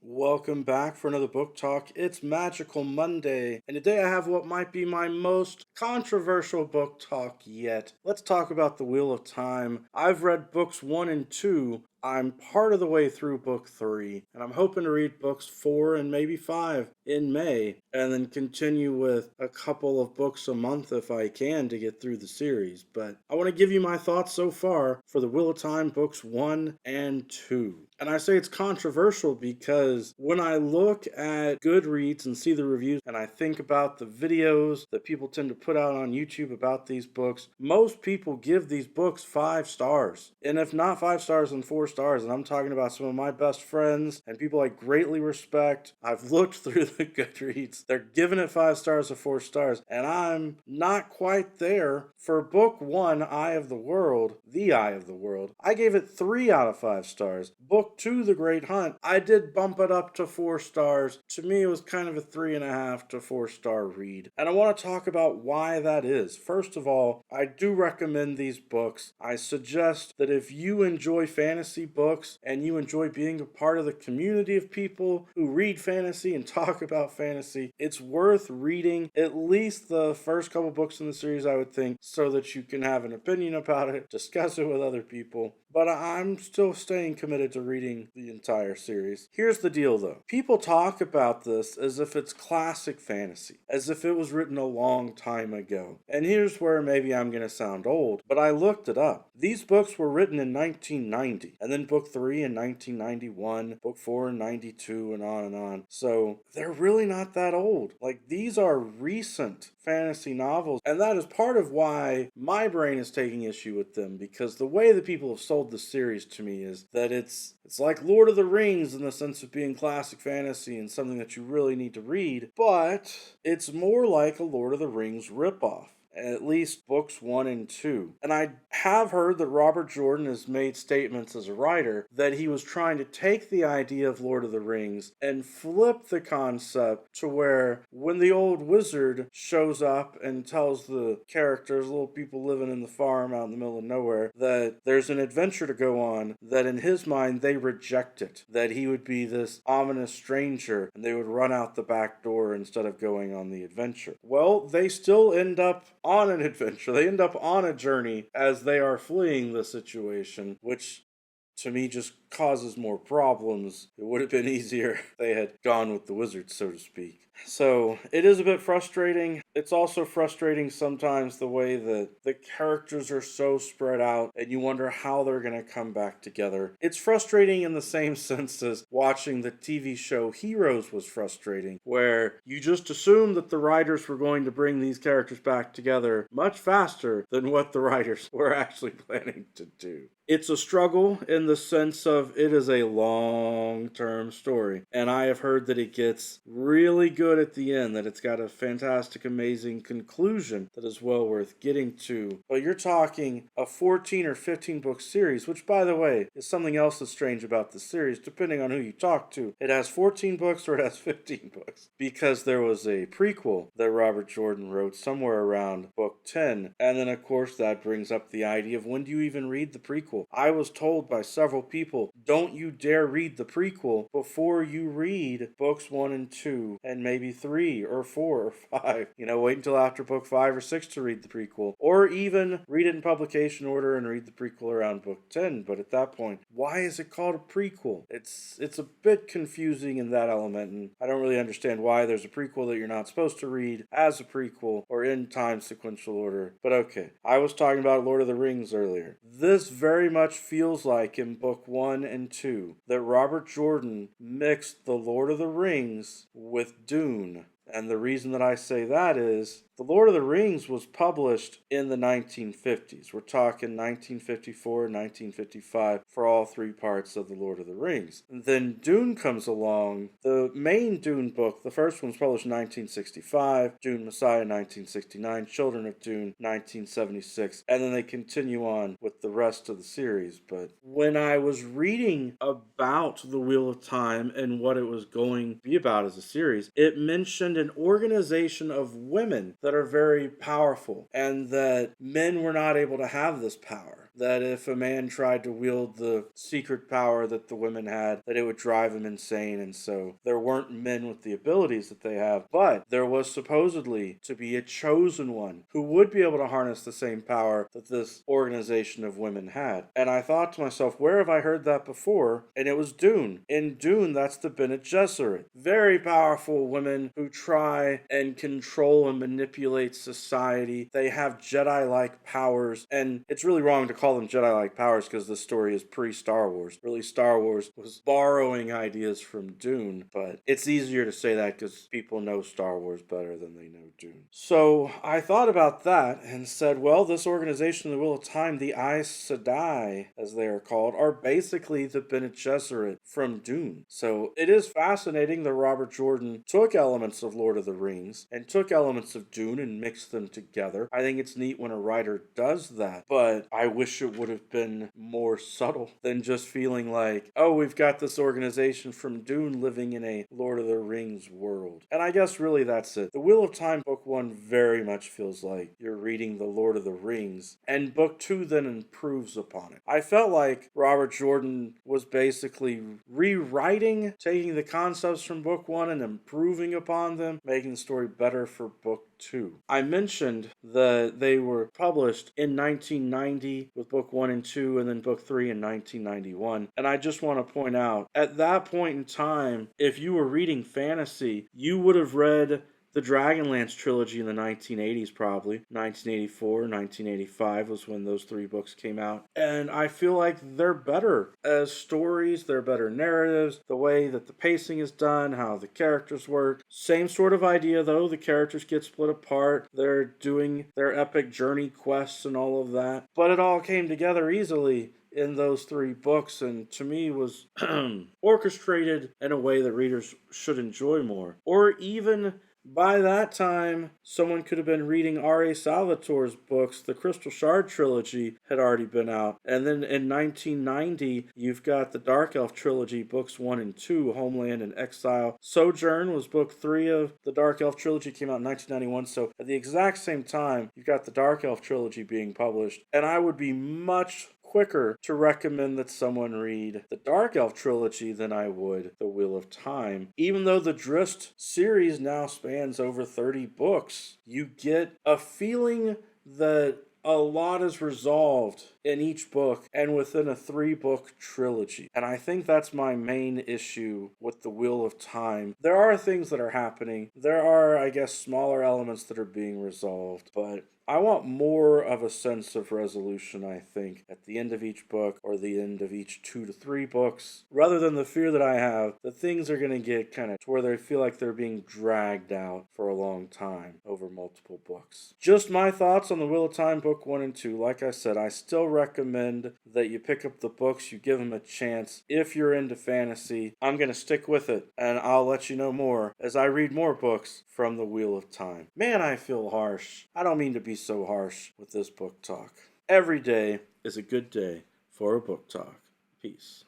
Welcome back for another book talk. It's Magical Monday, and today I have what might be my most controversial book talk yet. Let's talk about The Wheel of Time. I've read books 1 and 2. I'm part of the way through book 3, and I'm hoping to read books 4 and maybe 5 in May, and then continue with a couple of books a month if I can to get through the series. But I want to give you my thoughts so far for The Wheel of Time books 1 and 2. And I say it's controversial because when I look at Goodreads and see the reviews and I think about the videos that people tend to put out on YouTube about these books, most people give these books 5 stars. And if not 5 stars, then 4 stars. And I'm talking about some of my best friends and people I greatly respect. I've looked through the Goodreads. They're giving it 5 stars or 4 stars. And I'm not quite there. For book 1, Eye of the World, The Eye of the World, I gave it 3 out of 5 stars. Book 2, The Great Hunt, I did bump it up to 4 stars. To me, it was kind of a 3.5 to 4 star read. And I want to talk about why that is. First of all, I do recommend these books. I suggest that if you enjoy fantasy books and you enjoy being a part of the community of people who read fantasy and talk about fantasy, it's worth reading at least the first couple books in the series, I would think, so that you can have an opinion about it, discuss it with other people. But I'm still staying committed to reading the entire series. Here's the deal though. People talk about this as if it's classic fantasy, as if it was written a long time ago. And here's where maybe I'm going to sound old, but I looked it up. These books were written in 1990, and then book 3 in 1991, book 4 in 92, and on and on. So they're really not that old. Like, these are recent fantasy novels, and that is part of why my brain is taking issue with them, because the way that people have sold the series to me is that it's like Lord of the Rings in the sense of being classic fantasy and something that you really need to read, but it's more like a Lord of the Rings ripoff. At least books 1 and 2. And I have heard that Robert Jordan has made statements as a writer that he was trying to take the idea of Lord of the Rings and flip the concept to where when the old wizard shows up and tells the characters, little people living in the farm out in the middle of nowhere, that there's an adventure to go on, that in his mind they reject it, that he would be this ominous stranger and they would run out the back door instead of going on the adventure. Well, they still end up on an adventure. They end up on a journey as they are fleeing the situation, which to me just causes more problems. It would have been easier if they had gone with the wizard, so to speak. So it is a bit frustrating. It's also frustrating sometimes the way that the characters are so spread out and you wonder how they're going to come back together. It's frustrating in the same sense as watching the TV show Heroes was frustrating, where you just assumed that the writers were going to bring these characters back together much faster than what the writers were actually planning to do. It's a struggle in the sense of it is a long-term story, and I have heard that it gets really good at the end, that it's got a fantastic, amazing conclusion that is well worth getting to. But you're talking a 14 or 15 book series, which, by the way, is something else that's strange about the series, depending on who you talk to. It has 14 books or it has 15 books, because there was a prequel that Robert Jordan wrote somewhere around book 10, and then of course that brings up the idea of when do you even read the prequel? I was told by several people, don't you dare read the prequel before you read books 1 and 2, and maybe 3 or 4 or 5. Wait until after book 5 or 6 to read the prequel. Or even read it in publication order and read the prequel around book 10. But at that point, why is it called a prequel? It's a bit confusing in that element, and I don't really understand why there's a prequel that you're not supposed to read as a prequel or in time sequential order. But okay, I was talking about Lord of the Rings earlier. This very much feels like in book 1 and 2 that Robert Jordan mixed the Lord of the Rings with Dune. And the reason that I say that is The Lord of the Rings was published in the 1950s. We're talking 1954 and 1955 for all 3 parts of The Lord of the Rings. And then Dune comes along. The main Dune book, the first one was published in 1965, Dune Messiah 1969, Children of Dune 1976, and then they continue on with the rest of the series. But when I was reading about The Wheel of Time and what it was going to be about as a series, it mentioned an organization of women that are very powerful and that men were not able to have this power. that if a man tried to wield the secret power that the women had, that it would drive him insane, and so there weren't men with the abilities that they have, but there was supposedly to be a chosen one who would be able to harness the same power that this organization of women had. And I thought to myself, where have I heard that before? And it was Dune. In Dune, that's the Bene Gesserit. Very powerful women who try and control and manipulate society. They have Jedi-like powers, and it's really wrong to call them Jedi-like powers because this story is pre-Star Wars. Really, Star Wars was borrowing ideas from Dune, but it's easier to say that because people know Star Wars better than they know Dune. So I thought about that and said, well, this organization, the Wheel of Time, the Aes Sedai, as they are called, are basically the Bene Gesserit from Dune. So it is fascinating that Robert Jordan took elements of Lord of the Rings and took elements of Dune and mixed them together. I think it's neat when a writer does that, but I wish it would have been more subtle than just feeling like, oh, we've got this organization from Dune living in a Lord of the Rings world. And I guess really that's it. The Wheel of Time Book 1 very much feels like you're reading The Lord of the Rings, and Book 2 then improves upon it. I felt like Robert Jordan was basically rewriting, taking the concepts from Book 1 and improving upon them, making the story better for Book 2. I mentioned that they were published in 1990 with Book 1 and 2, and then Book 3 in 1991. And I just want to point out, at that point in time, if you were reading fantasy, you would have read the Dragonlance trilogy in the 1980s, probably. 1984, 1985 was when those three books came out. And I feel like they're better as stories, they're better narratives, the way that the pacing is done, how the characters work. Same sort of idea, though. The characters get split apart. They're doing their epic journey quests and all of that. But it all came together easily in those three books, and to me was orchestrated in a way that readers should enjoy more. Or even by that time, someone could have been reading R.A. Salvatore's books. The Crystal Shard trilogy had already been out. And then in 1990, you've got the Dark Elf trilogy, books 1 and 2, Homeland and Exile. Sojourn was book 3 of the Dark Elf trilogy, came out in 1991. So at the exact same time, you've got the Dark Elf trilogy being published. And I would be much quicker to recommend that someone read the Dark Elf trilogy than I would The Wheel of Time. Even though the Drizzt series now spans over 30 books, you get a feeling that a lot is resolved in each book and within a 3-book trilogy. And I think that's my main issue with The Wheel of Time. There are things that are happening. There are, I guess, smaller elements that are being resolved, but I want more of a sense of resolution, I think, at the end of each book or the end of each 2 to 3 books, rather than the fear that I have that things are going to get kind of to where they feel like they're being dragged out for a long time over multiple books. Just my thoughts on The Wheel of Time, Book 1 and 2. Like I said, I still recommend that you pick up the books, you give them a chance. If you're into fantasy, I'm going to stick with it, and I'll let you know more as I read more books from The Wheel of Time. Man, I feel harsh. I don't mean to be so harsh with this book talk. Every day is a good day for a book talk. Peace.